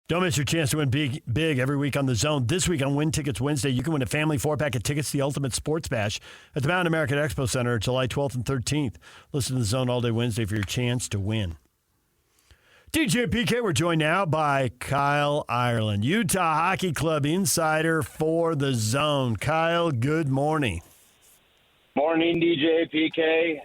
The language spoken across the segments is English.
Don't miss your chance to win big every week on The Zone. This week on Win Tickets Wednesday, you can win a family 4-pack of tickets to the Ultimate Sports Bash at the Mountain American Expo Center July 12th and 13th. Listen to The Zone all day Wednesday for your chance to win. DJ PK, we're joined now by Kyle Ireland, Utah Hockey Club insider for The Zone. Kyle, good morning. Morning, DJ PK.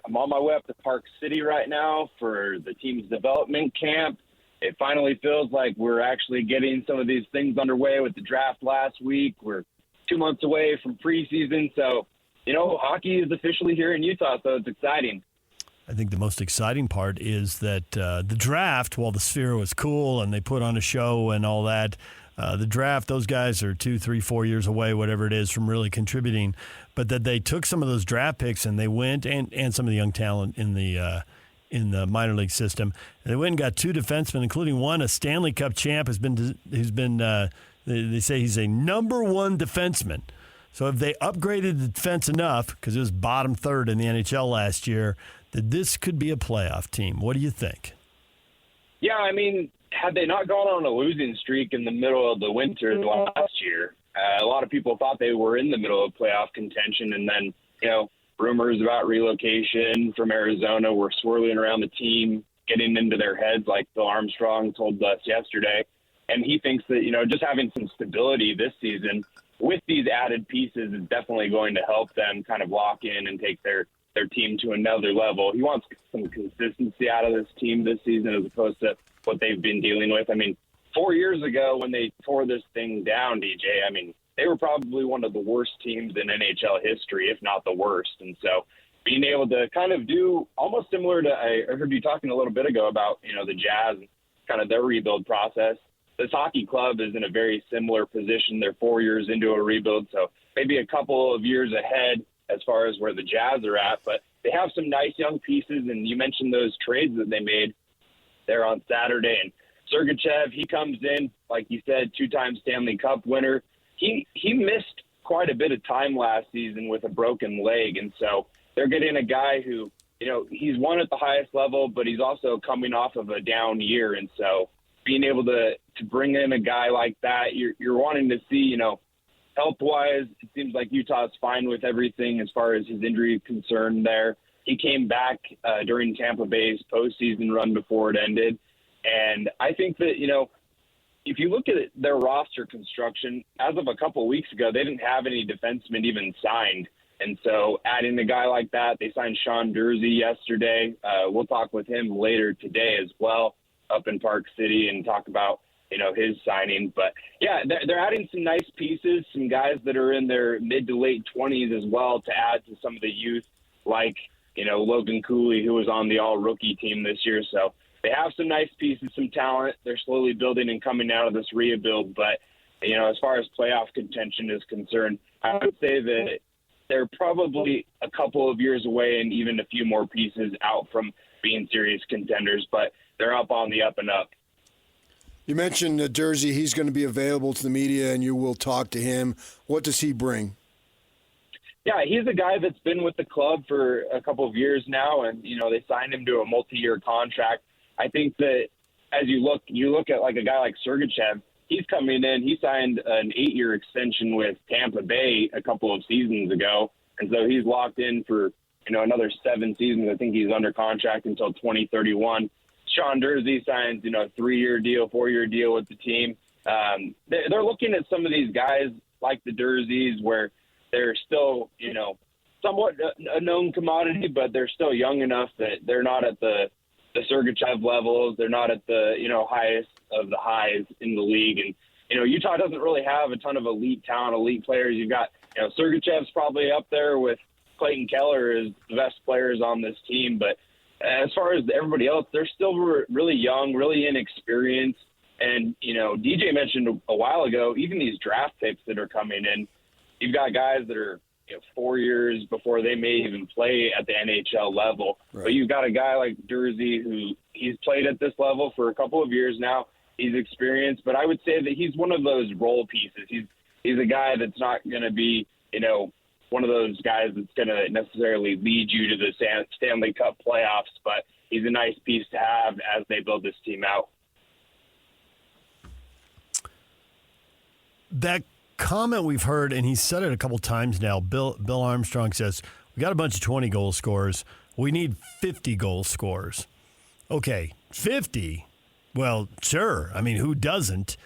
I'm on my way up to Park City right now for the team's development camp. It finally feels like we're actually getting some of these things underway with the draft last week. We're 2 months away from preseason. So, hockey is officially here in Utah, so it's exciting. I think the most exciting part is that the draft, while the Sphere was cool and they put on a show and all that, the draft, those guys are 2, 3, 4 years away, whatever it is, from really contributing. But that they took some of those draft picks and they went, and some of the young talent in the minor league system. And they went and got 2 defensemen, including one, a Stanley Cup champ, who's been they say he's a number 1 defenseman. So if they upgraded the defense enough, because it was bottom third in the NHL last year, that this could be a playoff team. What do you think? Yeah, had they not gone on a losing streak in the middle of the winter last year, a lot of people thought they were in the middle of playoff contention, and then, rumors about relocation from Arizona were swirling around the team, getting into their heads, like Phil Armstrong told us yesterday. And he thinks that, just having some stability this season with these added pieces is definitely going to help them kind of lock in and take their team to another level. He wants some consistency out of this team this season as opposed to what they've been dealing with. 4 years ago when they tore this thing down, DJ, they were probably one of the worst teams in NHL history, if not the worst. And so being able to kind of do almost similar to, I heard you talking a little bit ago about, the Jazz, kind of their rebuild process. This hockey club is in a very similar position. They're 4 years into a rebuild, so maybe a couple of years ahead as far as where the Jazz are at. But they have some nice young pieces, and you mentioned those trades that they made there on Saturday. And Sergachev, he comes in, like you said, 2-time Stanley Cup winner. He missed quite a bit of time last season with a broken leg, and so they're getting a guy who, he's won at the highest level, but he's also coming off of a down year, and so being able to bring in a guy like that, you're wanting to see, health-wise, it seems like Utah's fine with everything as far as his injury is concerned there. He came back during Tampa Bay's postseason run before it ended, and I think that, if you look at their roster construction, as of a couple of weeks ago, they didn't have any defensemen even signed. And so adding a guy like that, they signed Sean Durzi yesterday. We'll talk with him later today as well up in Park City and talk about, his signing. But, yeah, they're adding some nice pieces, some guys that are in their mid to late 20s as well to add to some of the youth like, Logan Cooley, who was on the all-rookie team this year. So they have some nice pieces, some talent. They're slowly building and coming out of this rebuild. But, as far as playoff contention is concerned, I would say that they're probably a couple of years away and even a few more pieces out from being serious contenders. But they're up on the up and up. You mentioned Durzi. He's going to be available to the media, and you will talk to him. What does he bring? Yeah, he's a guy that's been with the club for a couple of years now, and, they signed him to a multi-year contract. I think that as you look at like a guy like Sergachev, he's coming in. He signed an 8-year extension with Tampa Bay a couple of seasons ago, and so he's locked in for another 7 seasons. I think he's under contract until 2031. Sean Durzi signs 3-year deal, 4-year deal with the team. They're looking at some of these guys like the Durzis where they're still somewhat a known commodity, but they're still young enough that they're not at the Sergachev levels. They're not at the, highest of the highs in the league. And, Utah doesn't really have a ton of elite talent, elite players. You've got, Sergachev's probably up there with Clayton Keller as the best players on this team. But as far as everybody else, they're still really young, really inexperienced. And, DJ mentioned a while ago, even these draft picks that are coming in, you've got guys that are, 4 years before they may even play at the NHL level. Right. But you've got a guy like Durzi who he's played at this level for a couple of years now. He's experienced, but I would say that he's one of those role pieces. He's a guy that's not going to be, one of those guys that's going to necessarily lead you to the Stanley Cup playoffs, but he's a nice piece to have as they build this team out. that comment we've heard, and he's said it a couple times now. Bill Armstrong says, we got a bunch of 20-goal scorers. We need 50-goal scorers. Okay, 50? Well, sure. I mean, who doesn't?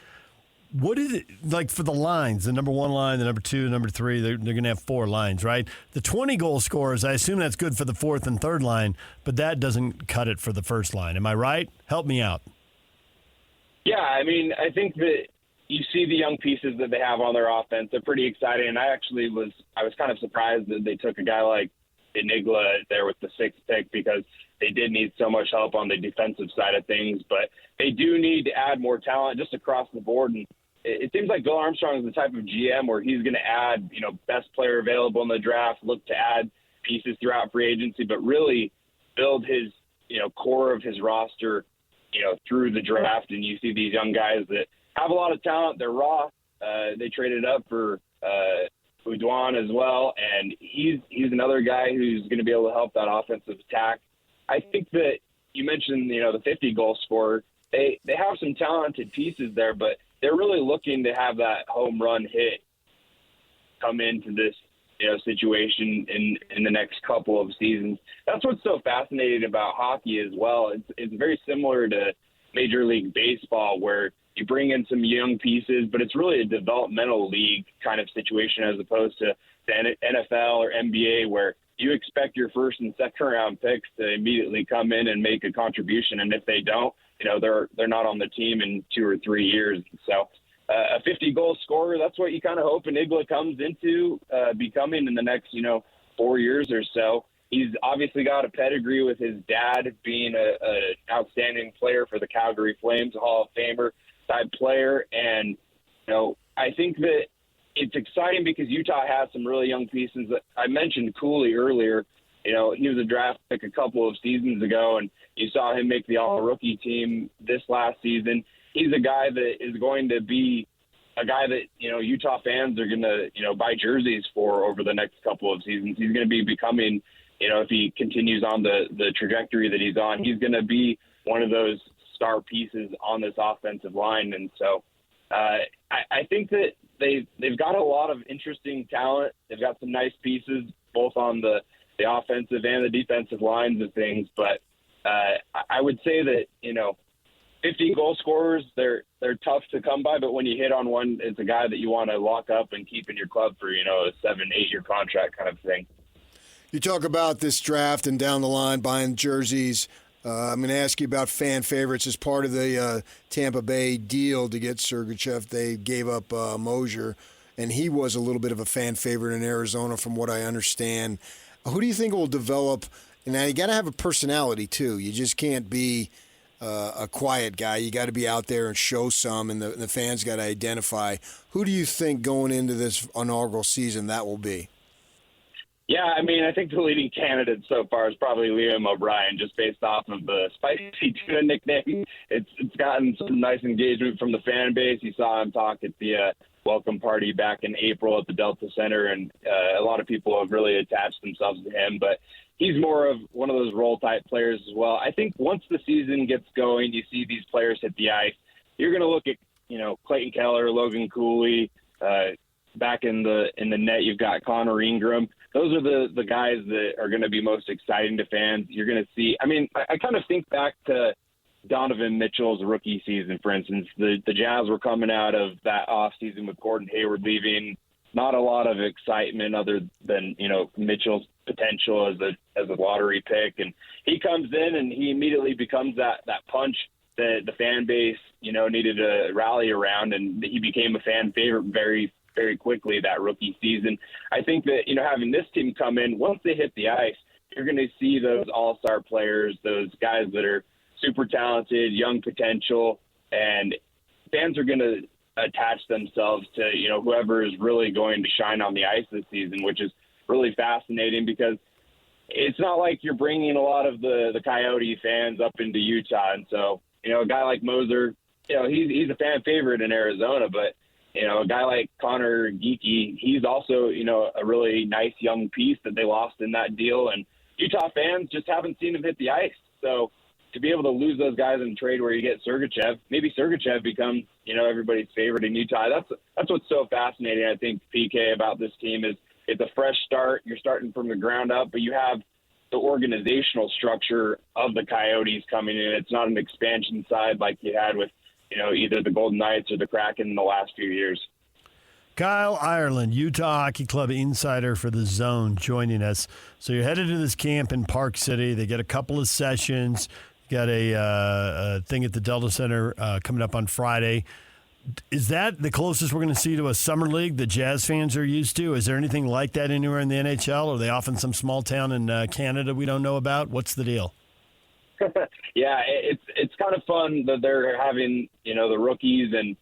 What is it like for the lines? The number one line, the number two, the number three, they're going to have 4 lines, right? The 20-goal scorers, I assume that's good for the fourth and third line, but that doesn't cut it for the first line. Am I right? Help me out. Yeah, I mean, I think that you see the young pieces that they have on their offense. They're pretty exciting, and I was kind of surprised that they took a guy like Enigla there with the 6th pick because they did need so much help on the defensive side of things. But they do need to add more talent just across the board. And it seems like Bill Armstrong is the type of GM where he's going to add, best player available in the draft, look to add pieces throughout free agency, but really build his, core of his roster, through the draft. And you see these young guys that have a lot of talent. They're raw. They traded up for Hudon as well, and he's another guy who's going to be able to help that offensive attack. I think that you mentioned, the 50-goal scorer. They have some talented pieces there, but they're really looking to have that home run hit come into this situation in the next couple of seasons. That's what's so fascinating about hockey as well. It's very similar to Major League Baseball where you bring in some young pieces, but it's really a developmental league kind of situation as opposed to the NFL or NBA where you expect your first and second round picks to immediately come in and make a contribution. And if they don't, they're not on the team in 2 or 3 years. So a 50-goal scorer, that's what you kind of hope Enigla comes into becoming in the next, 4 years or so. He's obviously got a pedigree with his dad being an outstanding player for the Calgary Flames, a Hall of Famer type player. And, I think that it's exciting because Utah has some really young pieces. I mentioned Cooley earlier. He was a draft pick a couple of seasons ago, and you saw him make the all-rookie team this last season. He's a guy that is going to be a guy that, Utah fans are going to, buy jerseys for over the next couple of seasons. He's going to be becoming, if he continues on the trajectory that he's on, he's going to be one of those star pieces on this offensive line. And so I think that they've got a lot of interesting talent. They've got some nice pieces, both on the offensive and the defensive lines of things. But I would say that, 50 goal scorers, they're tough to come by, but when you hit on one, it's a guy that you want to lock up and keep in your club for, a 7-8 year contract kind of thing. You talk about this draft and down the line buying jerseys. I'm going to ask you about fan favorites. As part of the Tampa Bay deal to get Sergachev, they gave up Mosier, and he was a little bit of a fan favorite in Arizona from what I understand. Who do you think will develop? And now you got to have a personality, too. You just can't be a quiet guy. You got to be out there and show some, and the fans got to identify. Who do you think going into this inaugural season that will be? Yeah, I mean, I think the leading candidate so far is probably Liam O'Brien, just based off of the Spicy Tuna nickname. It's gotten some nice engagement from the fan base. You saw him talk at the welcome party back in April at the Delta Center, and a lot of people have really attached themselves to him. But he's more of one of those role-type players as well. I think once the season gets going, you see these players hit the ice. You're going to look at, Clayton Keller, Logan Cooley. Back in the net, you've got Connor Ingram. Those are the guys that are going to be most exciting to fans. You're going to see. I mean, I kind of think back to Donovan Mitchell's rookie season, for instance. The Jazz were coming out of that offseason with Gordon Hayward leaving. Not a lot of excitement other than, Mitchell's potential as a lottery pick. And he comes in and he immediately becomes that punch that the fan base, needed to rally around. And he became a fan favorite very, very quickly that rookie season. I think that, having this team come in, once they hit the ice, you're going to see those all-star players, those guys that are super talented, young potential, and fans are going to attach themselves to, whoever is really going to shine on the ice this season, which is really fascinating because it's not like you're bringing a lot of the Coyote fans up into Utah. And so, a guy like Moser, he's a fan favorite in Arizona, but a guy like Connor Geekie, he's also, a really nice young piece that they lost in that deal. And Utah fans just haven't seen him hit the ice. So to be able to lose those guys in trade where you get Sergachev, maybe Sergachev becomes, everybody's favorite in Utah. That's what's so fascinating, I think, PK, about this team is it's a fresh start. You're starting from the ground up, but you have the organizational structure of the Coyotes coming in. It's not an expansion side like you had with, either the Golden Knights or the Kraken in the last few years. Kyle Ireland, Utah Hockey Club insider for The Zone, joining us. So you're headed to this camp in Park City. They get a couple of sessions. You got a thing at the Delta Center coming up on Friday. Is that the closest we're going to see to a summer league that Jazz fans are used to? Is there anything like that anywhere in the NHL? Are they off in some small town in Canada we don't know about? What's the deal? Yeah, it's kind of fun that they're having, the rookies and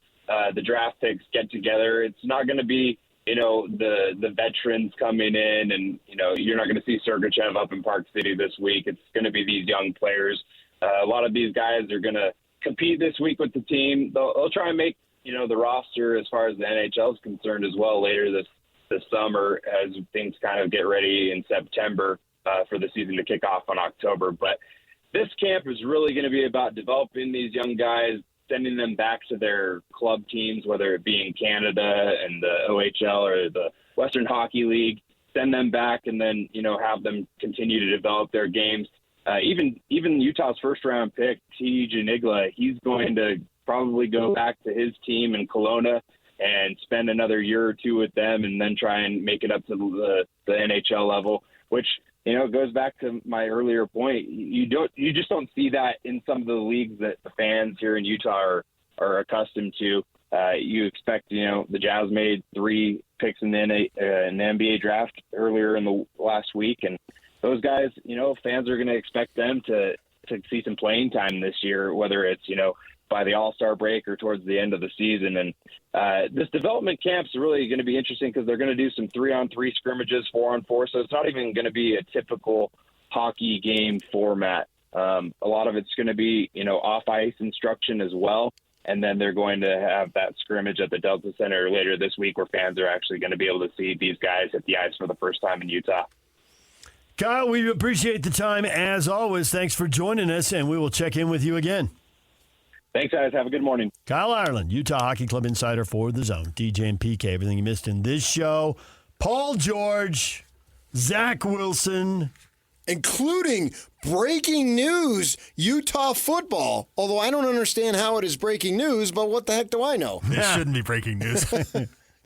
the draft picks get together. It's not going to be, the veterans coming in and, you're not going to see Sergachev up in Park City this week. It's going to be these young players. A lot of these guys are going to compete this week with the team. They'll try and make, the roster as far as the NHL is concerned as well later this summer as things kind of get ready in September for the season to kick off on October. But this camp is really going to be about developing these young guys, sending them back to their club teams, whether it be in Canada and the OHL or the Western Hockey League, send them back and then, have them continue to develop their games. Even Utah's first-round pick, T. Janigla, he's going to probably go back to his team in Kelowna and spend another year or two with them and then try and make it up to the NHL level, which, goes back to my earlier point. You just don't see that in some of the leagues that the fans here in Utah are accustomed to. You expect, the Jazz made 3 picks in the NBA draft earlier in the last week, and those guys, fans are going to expect them to see some playing time this year, whether it's, by the All-Star break or towards the end of the season. And this development camp's really going to be interesting because they're going to do some 3-on-3 scrimmages, 4-on-4. So it's not even going to be a typical hockey game format. A lot of it's going to be, off-ice instruction as well. And then they're going to have that scrimmage at the Delta Center later this week where fans are actually going to be able to see these guys hit the ice for the first time in Utah. Kyle, we appreciate the time as always. Thanks for joining us, and we will check in with you again. Thanks, guys. Have a good morning. Kyle Ireland, Utah Hockey Club insider for The Zone. DJ and PK, everything you missed in this show. Paul George, Zach Wilson. Including breaking news, Utah football. Although I don't understand how it is breaking news, but what the heck do I know? It shouldn't be breaking news.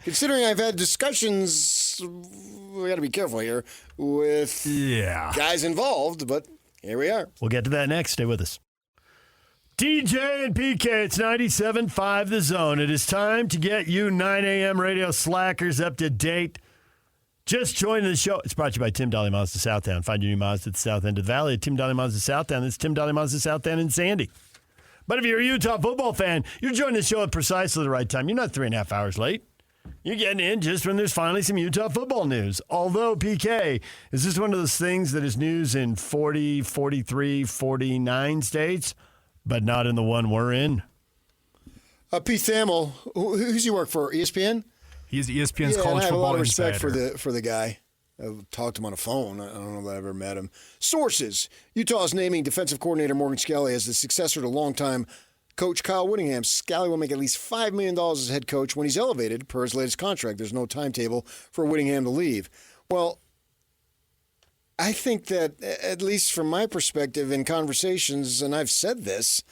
Considering I've had discussions, we got to be careful here, with guys involved, but here we are. We'll get to that next. Stay with us. DJ and PK, it's 97.5 The Zone. It is time to get you 9 a.m. radio slackers up to date. Just joining the show. It's brought to you by Tim Dahle Mazda Southtown. Find your new Mazda at the south end of the valley at Tim Dahle Mazda Southtown. That's Tim Dahle Mazda Southtown in Sandy. But if you're a Utah football fan, you're joining the show at precisely the right time. You're not 3.5 hours late. You're getting in just when there's finally some Utah football news. Although, PK, is this one of those things that is news in 40, 43, 49 states, but not in the one we're in? Pete Thamel, who's he work for, ESPN? He's ESPN's college football insider. I have a lot of respect for the guy. I've talked to him on the phone. I don't know if I ever met him. Sources. Utah is naming defensive coordinator Morgan Scalley as the successor to longtime coach Kyle Whittingham. Scalley will make at least $5 million as head coach when he's elevated per his latest contract. There's no timetable for Whittingham to leave. Well, I think that, at least from my perspective in conversations, and I've said this,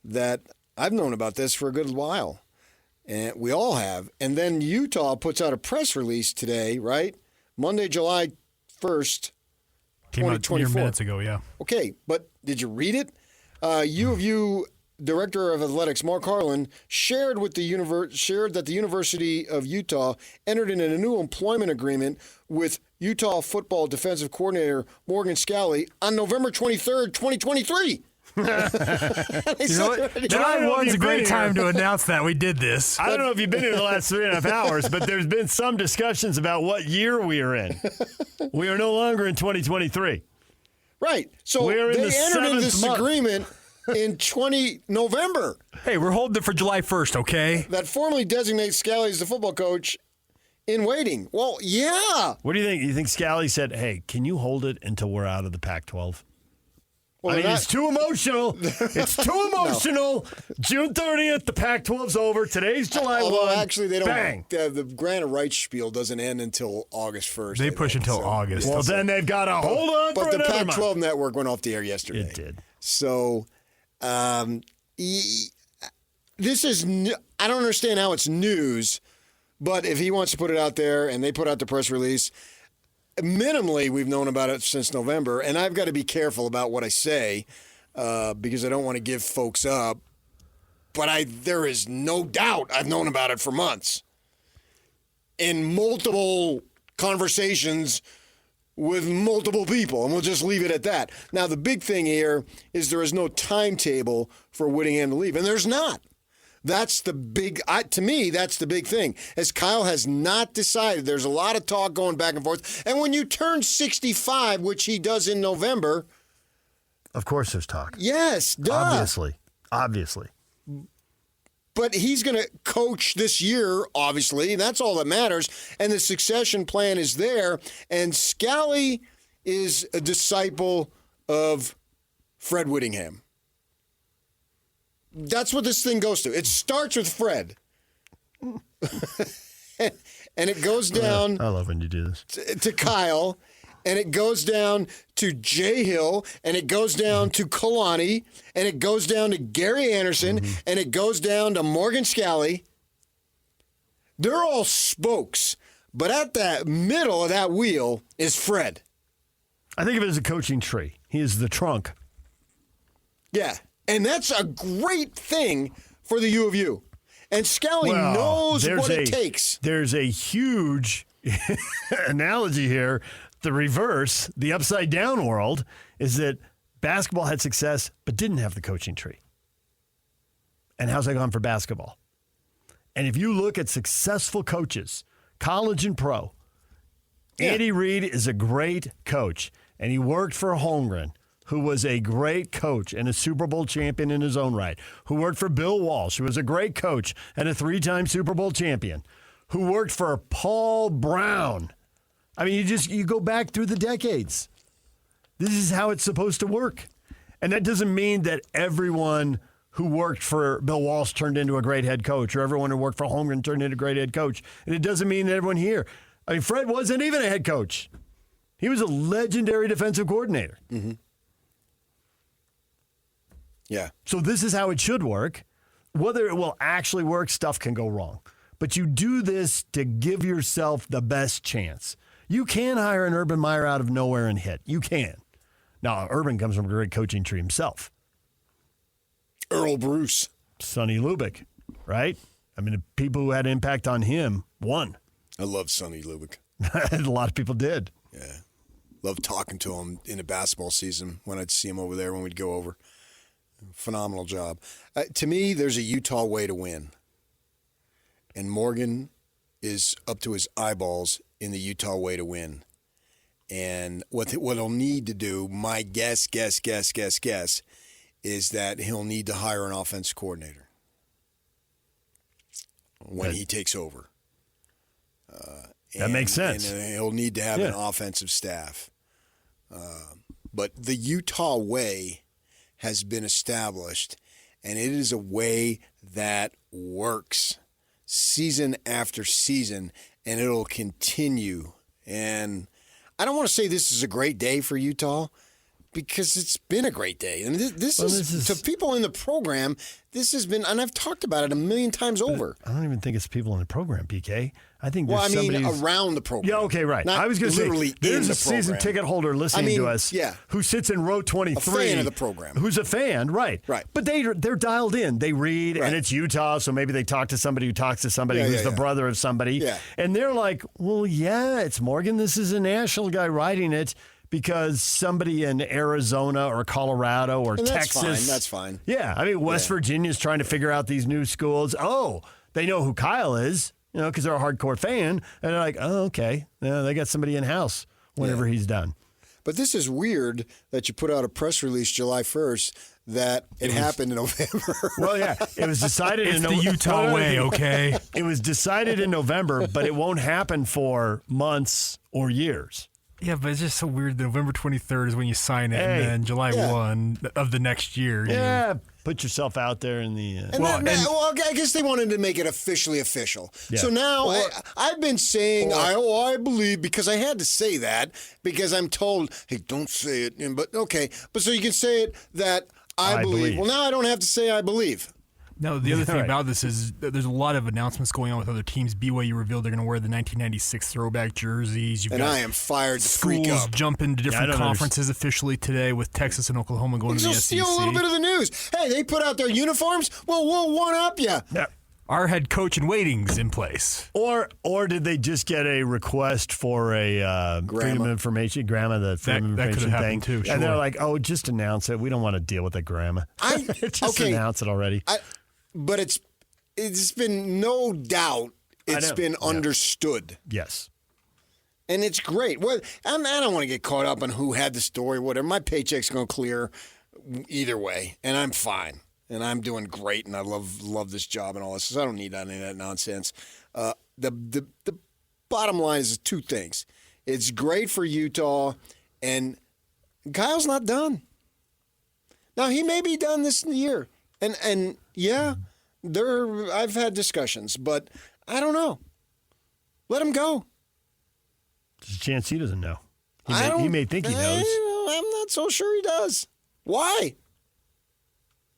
that I've known about this for a good while. And we all have. And then Utah puts out a press release today, right? Monday, July 1st, 2024. Came out minutes ago, yeah. Okay, but did you read it? U of U Director of Athletics Mark Harlan shared that the University of Utah entered in a new employment agreement with Utah football defensive coordinator Morgan Scalley on November 23rd, 2023. You know what? July 1's a great time to announce that we did this. I don't know if you've been here the last 3.5 hours, but there's been some discussions about what year we are in. We are no longer in 2023. Right. So they entered into this agreement in November. Hey, we're holding it for July 1st, okay? That formally designates Scalley as the football coach in waiting. Well, yeah. What do you think? You think Scalley said, hey, can you hold it until we're out of the Pac-12? Well, I mean, they're it's too emotional. It's too emotional. June 30th, the Pac-12's over. Today's July 1. Although actually, they don't. Bang. The grant of rights spiel doesn't end until August 1st. They I push think, until so. August. Well, then they've got to hold on for But the another Pac-12 month. network went off the air yesterday. It did. So, this is. I don't understand how it's news, but if he wants to put it out there and they put out the press release, minimally we've known about it since November, and I've got to be careful about what I say because I don't want to give folks up. But there is no doubt I've known about it for months. In multiple conversations with multiple people, and we'll just leave it at that. Now, the big thing here is there is no timetable for Whittingham to leave, and there's not. That's the big, to me, that's the big thing. As Kyle has not decided, there's a lot of talk going back and forth. And when you turn 65, which he does in November. Of course there's talk. Yes, duh. Obviously. But he's going to coach this year, obviously, and that's all that matters. And the succession plan is there. And Scally is a disciple of Fred Whittingham. That's what this thing goes to. It starts with Fred. And it goes down I love when you do this. to Kyle, and it goes down to Jay Hill, and it goes down to Kalani, and it goes down to Gary Anderson, and it goes down to Morgan Scally. They're all spokes, but at the middle of that wheel is Fred. I think of it as a coaching tree. He is the trunk. Yeah, and that's a great thing for the U of U. And Scally knows what it takes. There's a huge analogy here. The reverse, the upside down world, is that basketball had success but didn't have the coaching tree. And how's that gone for basketball? And if you look at successful coaches, college and pro, Andy Reid is a great coach, and he worked for Holmgren, who was a great coach and a Super Bowl champion in his own right, who worked for Bill Walsh, who was a great coach and a 3-time Super Bowl champion, who worked for Paul Brown. I mean, you go back through the decades. This is how it's supposed to work. And that doesn't mean that everyone who worked for Bill Walsh turned into a great head coach, or everyone who worked for Holmgren turned into a great head coach. And it doesn't mean that everyone here. I mean, Fred wasn't even a head coach. He was a legendary defensive coordinator. Mm-hmm. Yeah. So this is how it should work. Whether it will actually work, stuff can go wrong. But you do this to give yourself the best chance. You can hire an Urban Meyer out of nowhere and hit. You can. Now, Urban comes from a great coaching tree himself. Earl Bruce. Sonny Lubick, right? I mean, the people who had impact on him won. I love Sonny Lubick. A lot of people did. Yeah. Love talking to him in the basketball season when I'd see him over there when we'd go over. Phenomenal job. To me, there's a Utah way to win. And Morgan is up to his eyeballs in the Utah way to win. And what he'll need to do, my guess, is that he'll need to hire an offense coordinator when he takes over. That makes sense. And he'll need to have an offensive staff. But the Utah way has been established, and it is a way that works season after season, and it'll continue. And I don't want to say this is a great day for Utah, because it's been a great day. And this is to people in the program, this has been, and I've talked about it a million times over. I don't even think it's people in the program, PK. I think Well, there's I mean, somebody around the program. Yeah, okay, right. Not I was going to say, literally there's in a the program. season ticket holder listening to us who sits in row 23. A fan of the program. Who's a fan, right. Right. But they're dialed in. They read, and it's Utah, so maybe they talk to somebody who talks to somebody who's the brother of somebody. Yeah. And they're like, well, yeah, it's Morgan. This is a national guy writing it because somebody in Arizona or Colorado or Texas. That's fine. Yeah. I mean, West Virginia's trying to figure out these new schools. Oh, they know who Kyle is. Because they're a hardcore fan, and they're like, oh, okay. They got somebody in-house whenever he's done. But this is weird that you put out a press release July 1st that it happened in November. Well, yeah. It was decided in the Utah way, okay? It was decided in November, but it won't happen for months or years. Yeah, but it's just so weird. November 23rd is when you sign it, and then July 1 of the next year. Yeah, put yourself out there in the. I guess they wanted to make it officially official. Yeah. So now I've been saying, I believe, because I had to say that because I'm told, hey, don't say it. But okay, but so you can say it that I believe. Well, now I don't have to say I believe. No, the other thing about this is that there's a lot of announcements going on with other teams. BYU revealed they're going to wear the 1996 throwback jerseys. I am fired to freak up. Schools jump into different conferences officially today with Texas and Oklahoma going to the SEC. Steal a little bit of the news. Hey, they put out their uniforms. Well, we'll one-up you. Yeah. Our head coach in waiting's in place. Or did they just get a request for a Freedom of Information, the Freedom of Information thing? Too, sure. And they're like, oh, just announce it. We don't want to deal with the grandma. Just announce it already. But it's been no doubt it's been understood. Yes. And it's great. Well, I don't want to get caught up on who had the story, whatever. My paycheck's going to clear either way, and I'm fine. And I'm doing great, and I love this job and all this. So I don't need any of that nonsense. The bottom line is two things. It's great for Utah, and Kyle's not done. Now, he may be done this year. And yeah, I've had discussions, but I don't know. Let him go. There's a chance he doesn't know. He may think he knows. I'm not so sure he does. Why?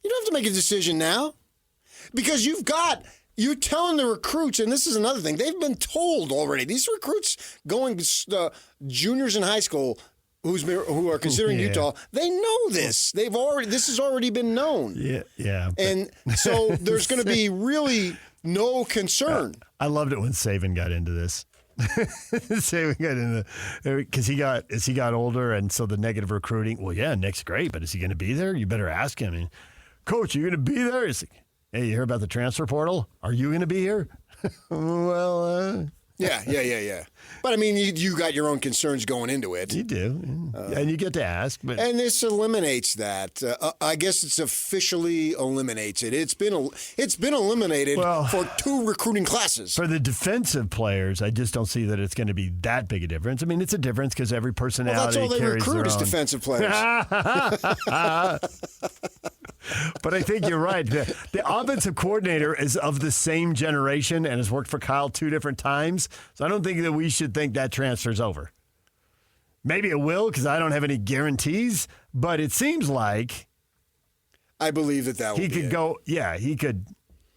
You don't have to make a decision now. Because you're telling the recruits, and this is another thing, they've been told already. These recruits going juniors in high school who are considering Utah, they know this. This has already been known. Yeah. And so there's going to be really no concern. I loved it when Saban got into this. Saban got into because as he got older, and so the negative recruiting. Well, yeah, Nick's great, but is he going to be there? You better ask him. And, Coach, are you going to be there? He's like, hey, you hear about the transfer portal? Are you going to be here? Well. Yeah. But, I mean, you got your own concerns going into it. You do. And you get to ask. But. And this eliminates that. I guess it's officially eliminates it. It's been eliminated for 2 recruiting classes. For the defensive players, I just don't see that it's going to be that big a difference. I mean, it's a difference because every personality carries their own. That's all they recruit is defensive players. But I think you're right. The offensive coordinator is of the same generation and has worked for Kyle 2 different times. So I don't think that we should think that transfer's over. Maybe it will because I don't have any guarantees, but it seems like I believe that he could go. Yeah, he could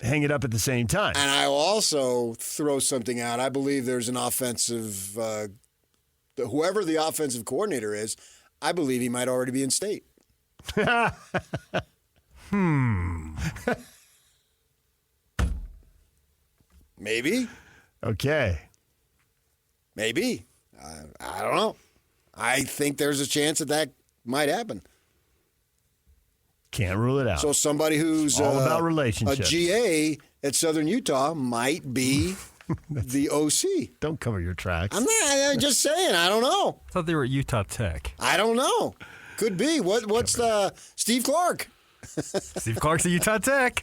hang it up at the same time. And I will also throw something out. I believe there's an offensive, whoever the offensive coordinator is, I believe he might already be in state. Maybe. Okay. Maybe. I don't know. I think there's a chance that might happen. Can't rule it out. So somebody who's all about relationships. A GA at Southern Utah might be the OC. Don't cover your tracks. I'm just saying. I don't know. I thought they were at Utah Tech. I don't know. Could be. What's Steve Clark? Steve Clark's at Utah Tech.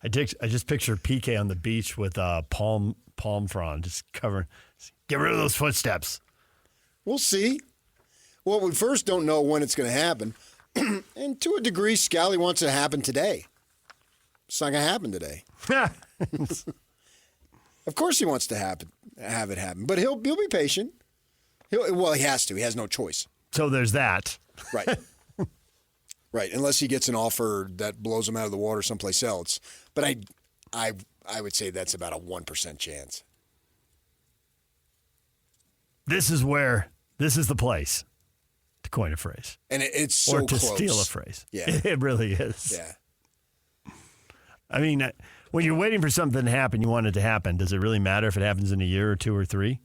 I just picture PK on the beach with palm frond, just covering. Get rid of those footsteps. We'll see. Well, we first don't know when it's going to happen. And to a degree, Scally wants it to happen today. It's not going to happen today. Of course he wants to have it happen. But he'll be patient. He has to. He has no choice. So there's that. Right. Right, unless he gets an offer that blows him out of the water someplace else. But I would say that's about a 1% chance. This is the place to coin a phrase. And it's so or to close. Steal a phrase. Yeah. It really is. Yeah. I mean, when you're waiting for something to happen, you want it to happen. Does it really matter if it happens in a year or 2 or 3?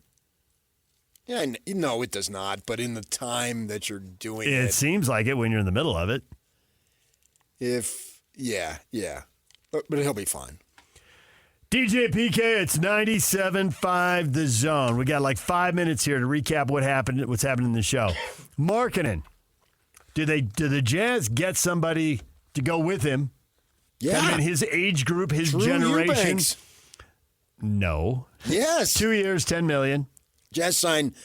Yeah, no, it does not. But in the time that you're doing it. It seems like it when you're in the middle of it. Yeah. But he'll be fine. DJ PK, it's 97.5 The Zone. We got like 5 minutes here to recap what's happening in the show. Markkanen. Do the Jazz get somebody to go with him? Yeah. Kind of in his age group, his Drew generation? Eubanks. No. Yes. 2 years, $10 million. Jazz signed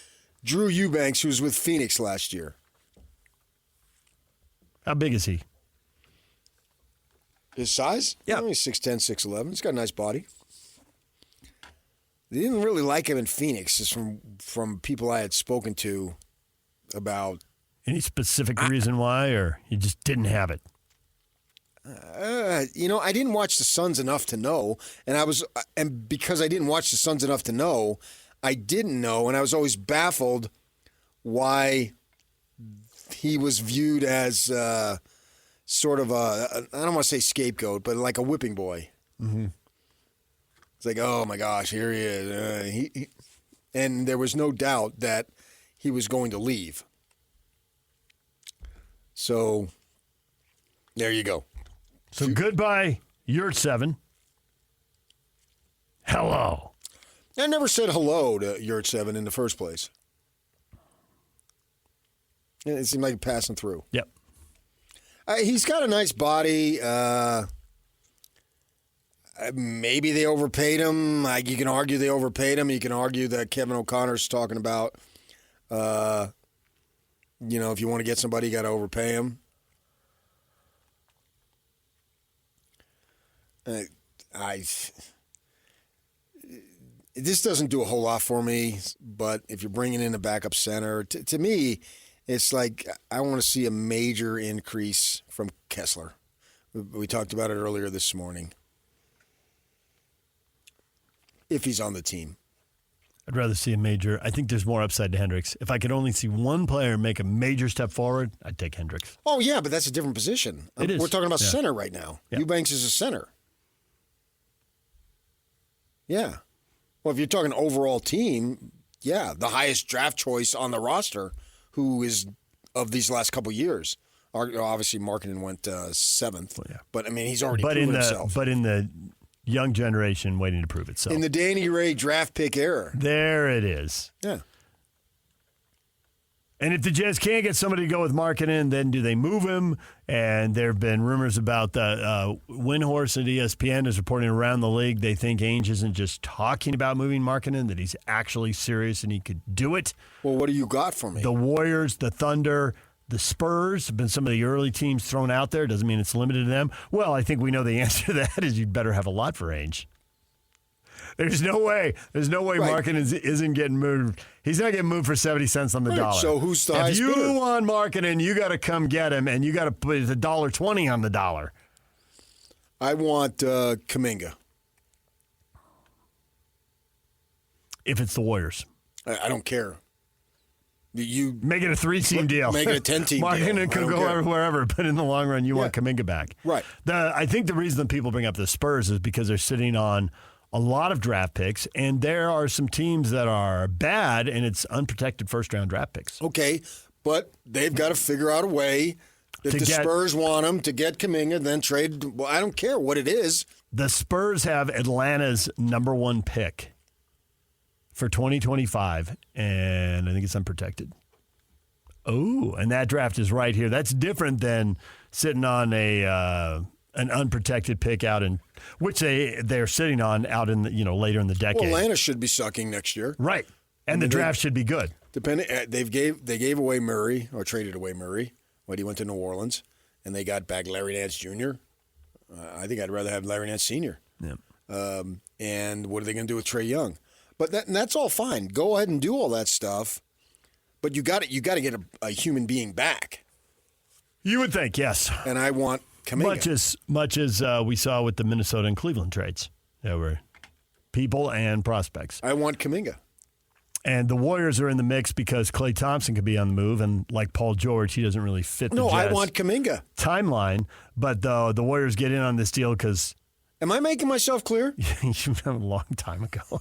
Drew Eubanks, who was with Phoenix last year. How big is he? His size? Yeah. He's 6'10", 6'11". He's got a nice body. They didn't really like him in Phoenix, just from people I had spoken to about. Any specific reason why, or you just didn't have it? I didn't watch the Suns enough to know, and because I didn't watch the Suns enough to know, I didn't know, and I was always baffled why he was viewed as sort of I don't want to say scapegoat, but like a whipping boy. Mm-hmm. It's like, oh my gosh, here he is. And there was no doubt that he was going to leave. So there you go. So goodbye, Yurt 7. Hello. I never said hello to Yurt 7 in the first place. It seemed like passing through. Yep. He's got a nice body. Maybe they overpaid him. You can argue they overpaid him. You can argue that Kevin O'Connor's talking about, if you want to get somebody, you got to overpay him. This doesn't do a whole lot for me, but if you're bringing in a backup center, to me, it's like I want to see a major increase from Kessler. We talked about it earlier this morning. If he's on the team. I'd rather see a major. I think there's more upside to Hendricks. If I could only see one player make a major step forward, I'd take Hendricks. Oh, yeah, but that's a different position. It is. We're talking about Yeah. center right now. Yeah. Eubanks is a center. Yeah. Well, if you're talking overall team, yeah, the highest draft choice on the roster, who is of these last couple years. Obviously, Markkanen went seventh. Well, yeah. But, I mean, he's already proven himself. But in the young generation waiting to prove itself. In the Danny Ray draft pick era. There it is. Yeah. And if the Jazz can't get somebody to go with Markkanen, then do they move him? And there have been rumors about the Windhorst at ESPN is reporting around the league. They think Ainge isn't just talking about moving Markkanen, that he's actually serious and he could do it. Well, what do you got for me? The Warriors, the Thunder, the Spurs have been some of the early teams thrown out there. Doesn't mean it's limited to them. Well, I think we know the answer to that is you'd better have a lot for Ainge. There's no way Right. Markkanen isn't getting moved. He's not getting moved for 70 cents on the dollar. So who's the if highest you bidder? want Markkanen, you got to come get him, and you got to put $1.20 on the dollar. I want Kuminga. If it's the Warriors. I don't care. You Make it a 3-team deal. Make it a 10-team deal. Markkanen I can don't go care. wherever, but in the long run, you want Kuminga back. Right. I think the reason that people bring up the Spurs is because they're sitting on a lot of draft picks, and there are some teams that are bad, and it's unprotected first-round draft picks. Okay, but they've got to figure out a way if the Spurs want him to get Kuminga, then trade. Well, I don't care what it is. The Spurs have Atlanta's number 1 pick for 2025, and I think it's unprotected. Oh, and that draft is right here. That's different than sitting on an unprotected pick out in which they're sitting on out in the, later in the decade. Well, Atlanta should be sucking next year. Right. And the draft should be good. They gave away Murray or traded away Murray when he went to New Orleans, and they got back Larry Nance Jr. I think I'd rather have Larry Nance Sr. Yeah. And what are they going to do with Trae Young? But that's all fine. Go ahead and do all that stuff. But you got to get a human being back. You would think, yes. And I want Kuminga. Much as we saw with the Minnesota and Cleveland trades. There were people and prospects. I want Kuminga. And the Warriors are in the mix because Klay Thompson could be on the move, and like Paul George, he doesn't really fit the No, Jazz I want Kuminga. timeline. But the Warriors get in on this deal because Am I making myself clear? you a long time ago.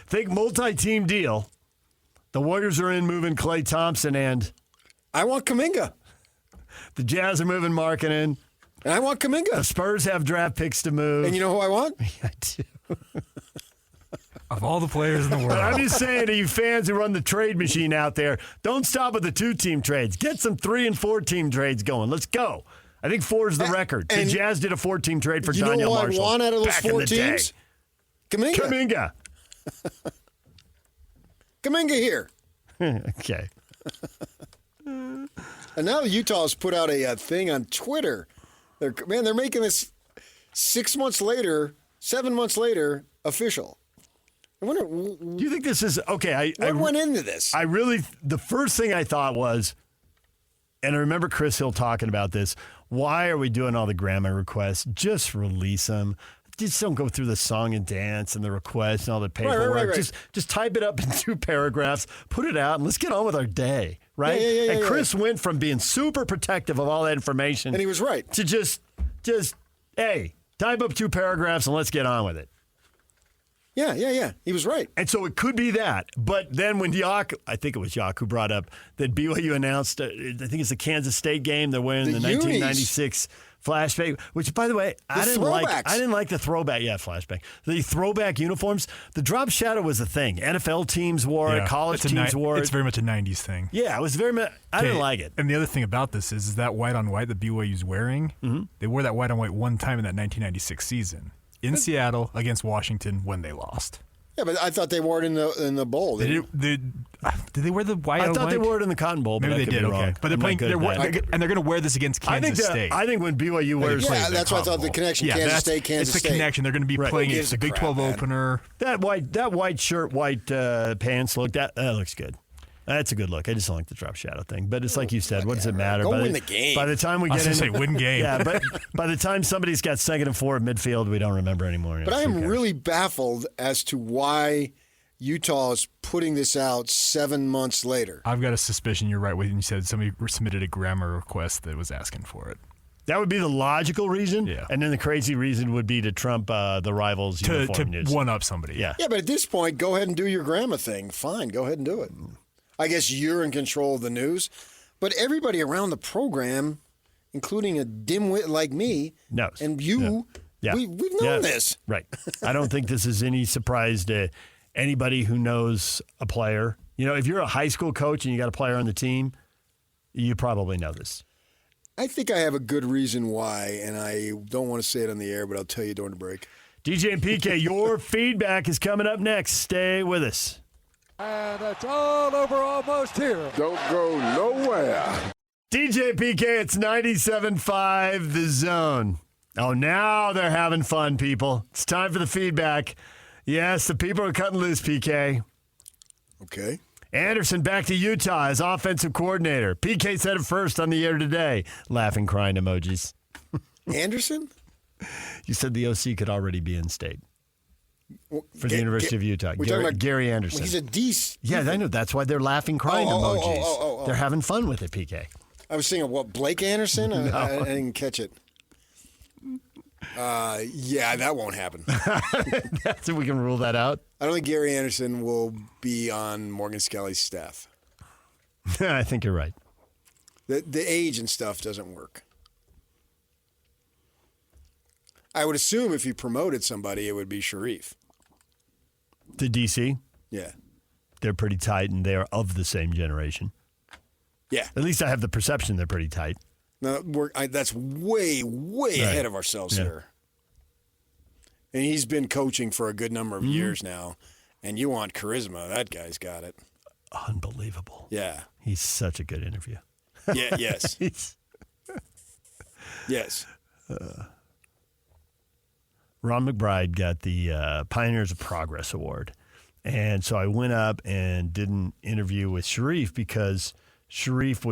Think multi-team deal. The Warriors are in moving Klay Thompson, and I want Kuminga. the Jazz are moving Markkanen. And I want The Kuminga. Spurs have draft picks to move. And you know who I want? I do. Of all the players in the world. But I'm just saying to you fans who run the trade machine out there, don't stop at the 2-team trades. Get some 3- and 4-team trades going. Let's go. I think 4 is the record. The and Jazz did a 4-team trade for You know Daniel who Marshall. I want out of those back in 4 the day. teams? Kuminga. Kuminga. Kuminga here. Okay. And now Utah's put out a thing on Twitter. They're making this 7 months later, official. I wonder. Do you think this is okay? What went into this? The first thing I thought was, and I remember Chris Hill talking about this. Why are we doing all the grammar requests? Just release them. Just don't go through the song and dance and the requests and all the paperwork. Right. Just type it up in 2 paragraphs, put it out, and let's get on with our day, right? Yeah, and Chris went from being super protective of all that information, And he was right. to just hey, type up 2 paragraphs and let's get on with it. Yeah. He was right. And so it could be that. But then when I think it was Yak who brought up that BYU announced, I think it's the Kansas State game, they're wearing the unis. 1996 flashback, which, by the way, I didn't like the throwback. Yeah, flashback. The throwback uniforms, the drop shadow was a thing. NFL teams wore it, college teams wore it. It's very much a 90s thing. Yeah, it was very much, I didn't like it. And the other thing about this is that white on white that BYU's wearing, they wore that white on white one time in that 1996 season. In Seattle against Washington when they lost. Yeah, but I thought they wore it in the bowl. Did they wear the white? I thought they wore it in the Cotton Bowl. Maybe but I they could did. be wrong. Okay, but they're playing. And they're going to wear this against Kansas State. I think when BYU wears Yeah, that's what I thought. The connection, Kansas State, Kansas It's the State. connection. They're going to be playing. It's the Big 12 opener. that white shirt, white pants look, that looks good. That's a good look. I just don't like the drop shadow thing. But it's like you said, what does it matter? Go win the game. By the time we I was get going to say win game. Yeah, but by the time somebody's got 2nd and 4 at midfield, we don't remember anymore. But I am really baffled as to why Utah is putting this out 7 months later. I've got a suspicion you're right when you said somebody submitted a grammar request that was asking for it. That would be the logical reason. Yeah. And then the crazy reason would be to trump the rivals' uniform news. To one up somebody. Yeah. Yeah, but at this point, go ahead and do your grammar thing. Fine, go ahead and do it. I guess you're in control of the news, but everybody around the program, including a dimwit like me, knows. and you, Yeah. we've known this. Right. I don't think this is any surprise to anybody who knows a player. You know, if you're a high school coach and you got a player on the team, you probably know this. I think I have a good reason why, and I don't want to say it on the air, but I'll tell you during the break. DJ and PK, your feedback is coming up next. Stay with us. And it's all over almost here. Don't go nowhere. DJ PK, it's 97.5 The Zone. Oh, now they're having fun, people. It's time for the feedback. Yes, the people are cutting loose, PK. Okay. Anderson back to Utah as offensive coordinator. PK said it first on the air today. Laughing, crying emojis. Anderson? You said the OC could already be in state for the University of Utah. Gary Anderson. He's a DC. Yeah, I know. That's why they're laughing, crying emojis. They're having fun with it, PK. I was thinking, what, Blake Anderson? No. I didn't catch it. Yeah, that won't happen. That's we can rule that out. I don't think Gary Anderson will be on Morgan Skelly's staff. I think you're right. The age and stuff doesn't work. I would assume if you promoted somebody, it would be Sharif. To DC, Yeah. they're pretty tight, and they are of the same generation. Yeah. At least I have the perception they're pretty tight. No, that's way ahead of ourselves here. And he's been coaching for a good number of years now. And you want charisma. That guy's got it. Unbelievable. Yeah. He's such a good interview. Yeah, yes. He's- Yes. Ron McBride got the Pioneers of Progress Award. And so I went up and did an interview with Sharif because Sharif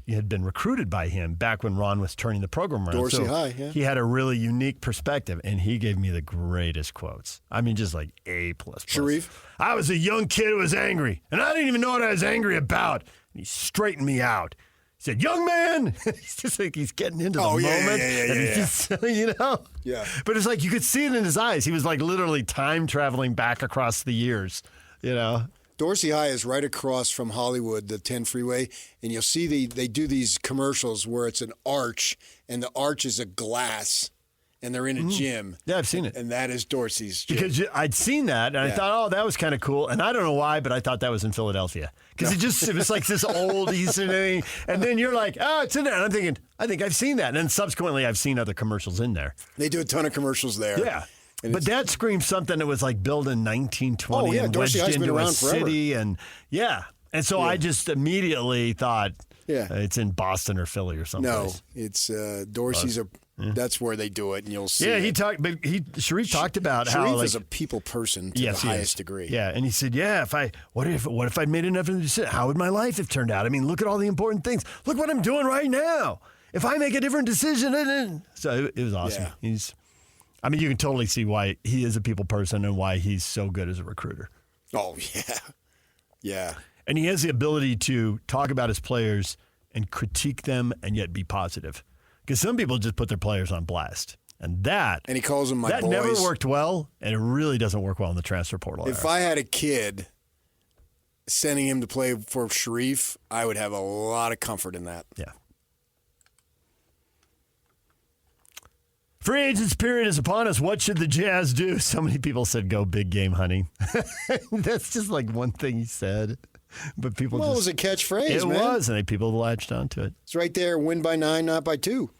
had been recruited by him back when Ron was turning the program around. Dorsey So High, yeah. He had a really unique perspective, and he gave me the greatest quotes. I mean, just like A++. Sharif? I was a young kid who was angry, and I didn't even know what I was angry about. And he straightened me out. He said, "Young man," he's just like he's getting into the moment. And he's just, you know? Yeah. But it's like you could see it in his eyes. He was like literally time traveling back across the years, you know? Dorsey High is right across from Hollywood, the 10 freeway, and you'll see they do these commercials where it's an arch, and the arch is a glass, and they're in a gym. Yeah, I've seen it. And that is Dorsey's gym. Because I'd seen that, and I thought, oh, that was kind of cool. And I don't know why, but I thought that was in Philadelphia. Because it was like this old Eastern thing. And then you're like, oh, it's in there. And I'm thinking, I think I've seen that. And then subsequently, I've seen other commercials in there. They do a ton of commercials there. Yeah. But that screams something that was like built in 1920 Oh, yeah, and Dorsey wedged has been into a around forever. city. And so I just immediately thought it's in Boston or Philly or something. No, it's Dorsey's that's where they do it, and you'll see. Yeah, it. Sharif talked about how Sharif like, is a people person to the he highest is. degree. Yeah, and he said, what if I made enough of decision? How would my life have turned out? I mean, look at all the important things. Look what I'm doing right now. If I make a different decision, so it was awesome. Yeah. You can totally see why he is a people person and why he's so good as a recruiter. Oh yeah, yeah. And he has the ability to talk about his players and critique them and yet be positive. Because some people just put their players on blast. And he calls them my boys. That never worked well, and it really doesn't work well in the transfer portal If era. I had a kid sending him to play for Sharif, I would have a lot of comfort in that. Yeah. Free agents period is upon us. What should the Jazz do? So many people said go big game hunting. That's just like one thing he said. But people Well, it was a catchphrase, It man. was, and people latched onto it. It's right there. Win by 9, not by 2.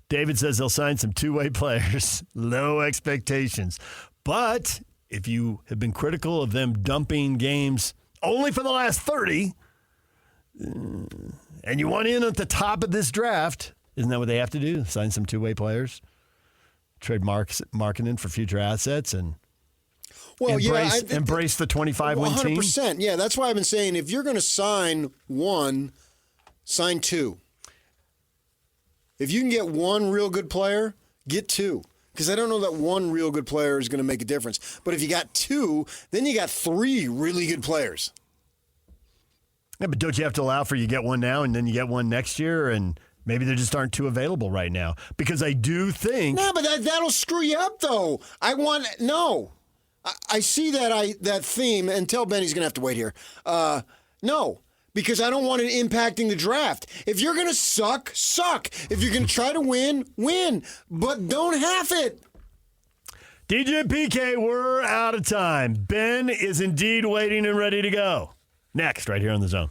David says they'll sign some two-way players. Low expectations. But if you have been critical of them dumping games only for the last 30, and you want in at the top of this draft, isn't that what they have to do? Sign some two-way players? Trade marketing for future assets and embrace the 25-win team? 100%. Yeah, that's why I've been saying if you're going to sign one, sign two. If you can get one real good player, get two. Because I don't know that one real good player is going to make a difference. But if you got two, then you got 3 really good players. Yeah, but don't you have to allow for you get one now and then you get one next year, and maybe there just aren't 2 available right now? Because I do think... No, but that'll screw you up, though. I see that theme, and tell Benny's going to have to wait here. No, because I don't want it impacting the draft. If you're going to suck. If you're going to try to win. But don't half it. DJ PK, we're out of time. Ben is indeed waiting and ready to go. Next, right here on The Zone.